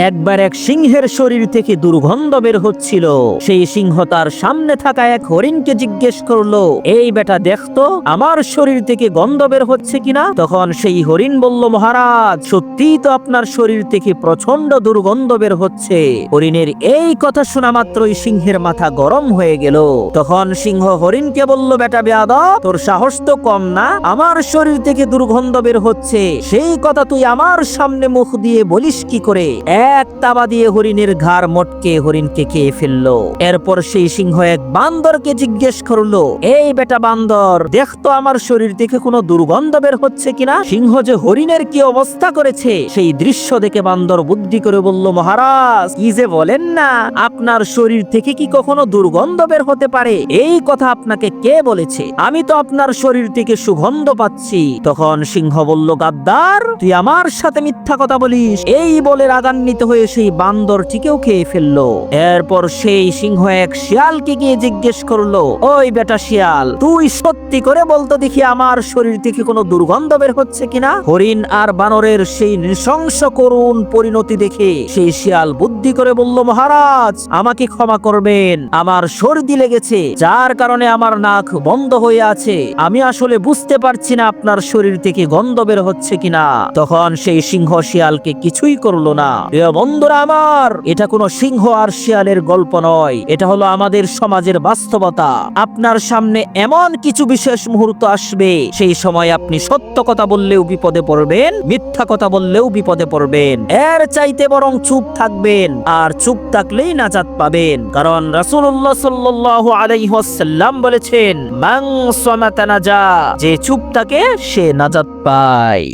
একবার এক সিংহের শরীর থেকে দুর্গন্ধ বের হচ্ছিল। সেই সিংহ তার সামনে থাকা এক হরিণকে জিজ্ঞেস করলো, এই বেটা দেখতো আমার শরীর থেকে গন্ধ বের হচ্ছে কিনা। তখন সেই হরিণ বলল, মহারাজ সত্যিই তো আপনার শরীর থেকে প্রচন্ড দুর্গন্ধ বের হচ্ছে। হরিণের এই কথা শোনা মাত্রই সিংহের মাথা গরম হয়ে গেল। তখন সিংহ হরিণকে বলল, বেটা বেয়াদব, তোর সাহস তো কম না, আমার শরীর থেকে দুর্গন্ধ বের হচ্ছে সেই কথা তুই আমার সামনে মুখ দিয়ে বলিস কি করে। এক তাবা দিয়ে হরিণের ঘাড় মটকে হরিণকে খেয়ে ফেললো। এরপর সেই সিংহ এক বান্দরকে জিজ্ঞেস করলো, এই বেটা বান্দর দেখতো আমার শরীর থেকে কোনো দুর্গন্ধ বের হচ্ছে কিনা। সিংহ যে হরিণের কি অবস্থা করেছে সেই দৃশ্য দেখে বান্দর বুদ্ধি করে বলল, মহারাজ কি যে বলেন না, আপনার শরীর থেকে কি কখনো দুর্গন্ধ বের হতে পারে? এই কথা আপনাকে কে বলেছে? আমি তো আপনার শরীর থেকে সুগন্ধ পাচ্ছি। তখন সিংহ বলল, গাদ্দার তুই আমার সাথে মিথ্যা কথা বলিস। এই বলে রাগান্বিত হয়ে সেই বান্দরটিকেও খেয়ে ফেললো। এরপর সেই সিংহ এক শিয়ালকে গিয়ে জিজ্ঞেস করলো, ওই বেটা শিয়াল, তুই সত্যি করে বলতো দেখি আমার শরীর থেকে কোনো দুর্গন্ধ বের হচ্ছে কিনা। হরিণ আর বানরের সেই নৃশংস করুণ পরিণতি দেখে সেই শিয়াল বুদ্ধি করে বলল, মহারাজ আমাকে ক্ষমা করবেন, আমার সর্দি লেগেছে যার কারণে আমার নাক বন্ধ হয়ে আছে, আমি আসলে বুঝতে পারছি না আপনার শরীর থেকে গন্ধ বের হচ্ছে কিনা। তখন সেই সিংহ শিয়ালকে কিছুই করলো না। প্রিয় বন্ধুরা আমার, এটা কোনো সিংহ আর শিয়ালের গল্প নয়, এটা হলো আমাদের সমাজের বাস্তবতা। আপনার সামনে এমন কিছু বিশেষ মুহূর্ত আসবে, সেই সময় আপনি সত্য কথা বললেও বিপদে পড়বেন, মিথ্যা কথা বললেও বিপদে পড়বেন। এর চাইতে বরং চুপ থাকবেন, আর চুপ থাকলেই নাজাত পাবেন। কারণ রাসূলুল্লাহ সাল্লাল্লাহু আলাইহি ওয়াসাল্লাম বলেছেন, মান সামাতা নাজা, যে চুপ থাকে সে নাজাত পায়।